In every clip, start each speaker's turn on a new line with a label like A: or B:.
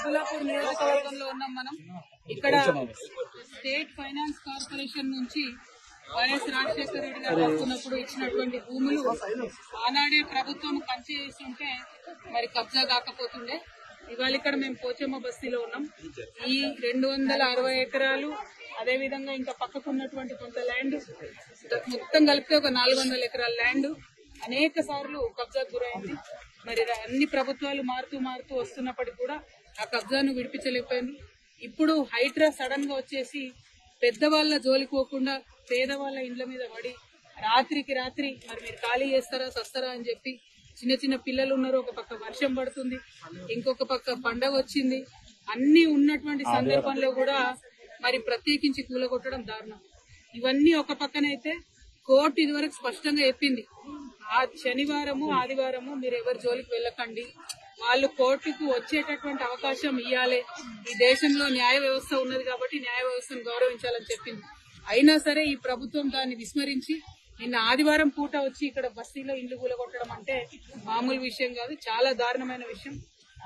A: చిక్కలాపూర్ నియోజకవర్గంలో ఉన్నాం మనం. ఇక్కడ స్టేట్ ఫైనాన్స్ కార్పొరేషన్ నుంచి వైఎస్ రాజశేఖర రెడ్డి గారు వస్తున్నప్పుడు ఇచ్చినటువంటి భూములు ఆనాడే ప్రభుత్వం కంచె చేస్తుంటే మరి కబ్జా కాకపోతుండే. ఇవాళ ఇక్కడ మేము పోచమ్మ బస్తీలో ఉన్నాం. ఈ 260 ఎకరాలు అదే విధంగా ఇంకా పక్కకు ఉన్నటువంటి కొంత ల్యాండ్ మొత్తం కలిపితే ఒక 400 ఎకరాల ల్యాండ్ అనేక సార్లు కబ్జాకు గురైంది. మరి అన్ని ప్రభుత్వాలు మారుతూ వస్తున్నప్పటికీ కూడా ఆ కబ్జాను విడిపించలేకపోయింది. ఇప్పుడు హైడ్రా సడన్ గా వచ్చేసి పెద్దవాళ్ల జోలికి పోకుండా పేదవాళ్ల ఇండ్ల మీద పడి రాత్రికి రాత్రి మరి మీరు ఖాళీ చేస్తారా సస్తారా అని చెప్పి చిన్న పిల్లలు ఉన్నారు. ఒక పక్క వర్షం పడుతుంది, ఇంకొక పక్క పండగ వచ్చింది. అన్ని ఉన్నటువంటి సందర్భంలో కూడా మరి ప్రత్యేకించి కూలగొట్టడం దారుణం. ఇవన్నీ ఒక పక్కనైతే కోర్టు ఇదివరకు స్పష్టంగా చెప్పింది, ఆ శనివారము ఆదివారము మీరు ఎవరి జోలికి వెళ్ళకండి, వాళ్ళు కోర్టుకు వచ్చేటటువంటి అవకాశం ఇవ్వాలి. ఈ దేశంలో న్యాయ వ్యవస్థ ఉన్నది కాబట్టి న్యాయ వ్యవస్థను గౌరవించాలని చెప్పింది. అయినా సరే ఈ ప్రభుత్వం దాన్ని విస్మరించి నిన్న ఆదివారం పూట వచ్చి ఇక్కడ బస్తీలో ఇల్లు కూలగొట్టడం అంటే మామూలు విషయం కాదు, చాలా దారుణమైన విషయం.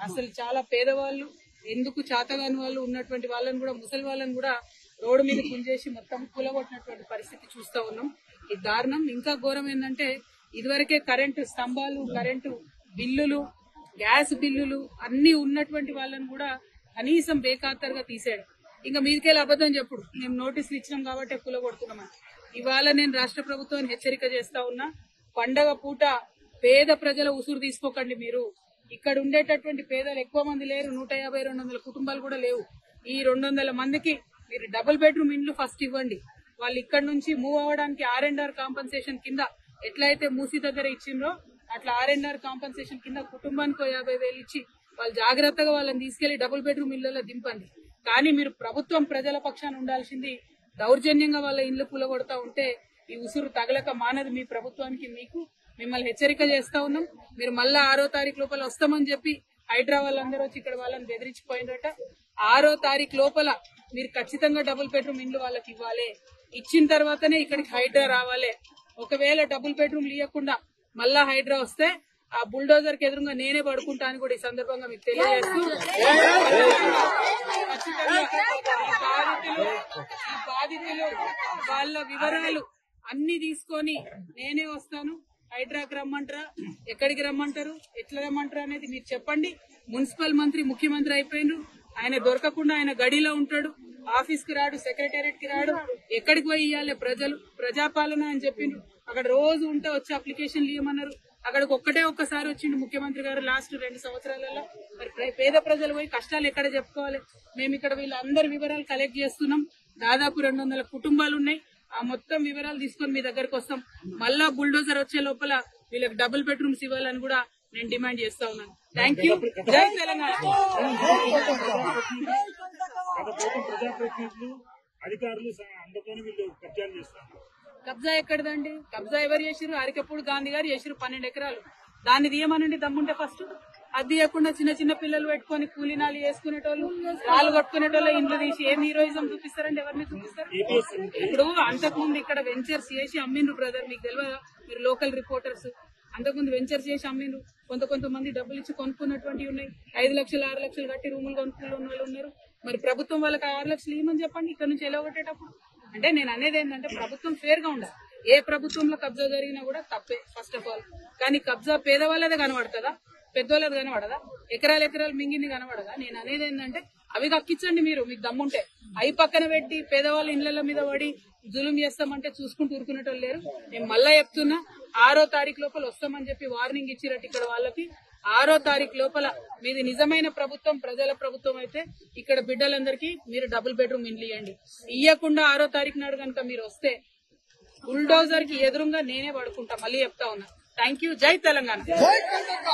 A: అసలు చాలా పేదవాళ్ళు, ఎందుకు చాతగాని వాళ్ళు ఉన్నటువంటి వాళ్ళని కూడా, ముసలి వాళ్ళని కూడా రోడ్డు మీద గుంజేసి మొత్తం కూలగొట్టినటువంటి పరిస్థితి చూస్తా ఉన్నాం. ఈ దారుణం. ఇంకా ఘోరం ఏంటంటే ఇదివరకే కరెంటు స్తంభాలు, కరెంటు బిల్లులు, గ్యాస్ బిల్లులు అన్ని ఉన్నటువంటి వాళ్ళని కూడా కనీసం బేఖాతరుగా తీసాడు. ఇంకా మీదికెళ్ళి అబద్దం చెప్పుడు, మేము నోటీసులు ఇచ్చినాం కాబట్టి కూలగొడుతున్నామని. ఇవాళ నేను రాష్ట్ర ప్రభుత్వాన్ని హెచ్చరిక చేస్తా ఉన్నా, పండగ పూట పేద ప్రజల ఉసురు తీసుకోకండి. మీరు ఇక్కడ ఉండేటటువంటి పేదలు ఎక్కువ మంది లేరు, 150-200 కుటుంబాలు కూడా లేవు. ఈ 200 మందికి మీరు డబుల్ బెడ్రూమ్ ఇండ్లు ఫస్ట్ ఇవ్వండి. వాళ్ళు ఇక్కడ నుంచి మూవ్ అవ్వడానికి R&R కాంపన్సేషన్ కింద ఎట్లయితే మూసి దగ్గర ఇచ్చిండ్రో అట్లా R&R కాంపన్సేషన్ కింద కుటుంబానికి 50,000 ఇచ్చి వాళ్ళు జాగ్రత్తగా వాళ్ళని తీసుకెళ్లి డబుల్ బెడ్రూమ్ ఇళ్లలో దింపండి. కానీ మీరు ప్రభుత్వం ప్రజల పక్షాన ఉండాల్సింది. దౌర్జన్యంగా వాళ్ళ ఇండ్లు కూలగొడతా ఉంటే ఈ ఉసురు తగలక మానదు మీ ప్రభుత్వానికి. మీకు మిమ్మల్ని హెచ్చరిక చేస్తా ఉన్నాం. మీరు మళ్ళా 6వ తారీఖు లోపల వస్తామని చెప్పి హైడ్రా వాళ్ళందరూ వచ్చి ఇక్కడ వాళ్ళని బెదిరించిపోయినట. 6వ తారీఖు లోపల మీరు ఖచ్చితంగా డబుల్ బెడ్రూమ్ ఇండ్లు వాళ్ళకి ఇవ్వాలి. ఇచ్చిన తర్వాతనే ఇక్కడికి హైడ్రా రావాలి. ఒకవేళ డబుల్ బెడ్రూమ్ ఇవ్వకుండా మళ్ళా హైడ్రా వస్తే ఆ బుల్డోజర్ కి ఎదురుగా నేనే పడుకుంటా అని కూడా ఈ సందర్భంగా మీకు తెలియజేస్తూ, బాధితులు వాళ్ళ వివరాలు అన్ని తీసుకొని నేనే వస్తాను. హైడ్రాకి రమ్మంటారా, ఎక్కడికి రమ్మంటారు, ఎట్లా రమ్మంటారు అనేది మీరు చెప్పండి. మున్సిపల్ మంత్రి ముఖ్యమంత్రి అయిపోయినారు, ఆయన దొరకకుండా ఆయన గడిలో ఉంటాడు, ఆఫీస్ కి రాడు, సెక్రటేరియట్ కి రాడు. ఎక్కడికి పోయి ఇవ్వాలి ప్రజలు, ప్రజాపాలన అని చెప్పిండ్రు. అక్కడ రోజు ఉంటే వచ్చి అప్లికేషన్లు ఇవ్వమన్నారు. అక్కడికి ఒక్కసారి వచ్చిండు ముఖ్యమంత్రి గారు లాస్ట్ 2 సంవత్సరాలలో. మరి పేద ప్రజలు పోయి కష్టాలు ఎక్కడ చెప్పుకోవాలి? మేము ఇక్కడ వీళ్ళందరి వివరాలు కలెక్ట్ చేస్తున్నాం. దాదాపు 200 కుటుంబాలు ఉన్నాయి. ఆ మొత్తం వివరాలు తీసుకొని మీ దగ్గరకు వస్తాం. మళ్ళా బుల్డోజర్ వచ్చే లోపల వీళ్ళకి డబుల్ బెడ్రూమ్స్ ఇవ్వాలని కూడా నేను డిమాండ్ చేస్తా ఉన్నాను. Thank you. జై తెలంగాణ. కబ్జా ఎక్కడదండి? కబ్జా ఎవరు చేసిరు? అరికపూడి గాంధీ గారు చేసిరు 12 ఎకరాలు. దాన్ని తీయమనండి దమ్ముంటే ఫస్ట్. అది తీయకుండా చిన్న పిల్లలు పెట్టుకుని కూలీనాలు చేసుకునేటోళ్ళు, రాళ్ళు కట్టుకునేటోళ్ళు ఇండ్లు తీసి ఏం హీరోయిజం చూపిస్తారండి? ఎవరిని చూపిస్తారు? ఇప్పుడు అంతకుముందు ఇక్కడ వెంచర్స్ చేసి అమ్మిండ్రు బ్రదర్, మీకు తెలియదా? మీరు లోకల్ రిపోర్టర్స్. అంతకుముందు వెంచర్స్ చేసి అమ్మిండ్రు. కొంతమంది డబ్బులు ఇచ్చి కొనుక్కున్నటువంటివి ఉన్నాయి. 5 లక్షలు 6 లక్షలు కట్టి రూములు కొనుక్కున్న వాళ్ళు ఉన్నారు. మరి ప్రభుత్వం వాళ్ళకి 6 లక్షలు ఇవ్వమని చెప్పండి ఇక్కడ నుంచి ఎలగొట్టేటప్పుడు. అంటే నేను అనేది ఏంటంటే ప్రభుత్వం ఫేర్ గా ఉండాలి. ఏ ప్రభుత్వంలో కబ్జా జరిగినా కూడా తప్పే ఫస్ట్ ఆఫ్ ఆల్. కానీ కబ్జా పేదవాళ్ళదే కనబడుతుందా, పెద్దోళ్ళది కనబడదా? ఎకరాలు మింగింది కనబడదా? నేను అనేది ఏంటంటే అవి కక్కించండి మీరు, మీకు దమ్ముంటే. అవి పక్కన పెట్టి పేదవాళ్ళ ఇళ్ల మీద పడి జులుం చేస్తామంటే చూసుకుంటూ ఊరుకునేటోళ్ళు లేరు. నేను మళ్ళా చెప్తున్నా, 6వ తారీఖు లోపల వస్తామని చెప్పి వార్నింగ్ ఇచ్చినట్టు ఇక్కడ వాళ్ళకి. 6వ తారీఖు లోపల మీది నిజమైన ప్రభుత్వం, ప్రజల ప్రభుత్వం అయితే ఇక్కడ బిడ్డలందరికీ మీరు డబుల్ బెడ్రూమ్ ఇండ్లు ఇవ్వండి. ఇవ్వకుండా 6వ తారీఖు నాడు కనుక మీరు వస్తే బుల్డోజర్ కి ఎదురుగా నేనే పడుకుంటా. మళ్ళీ చెప్తా ఉన్నా. Thank you. జై తెలంగాణ.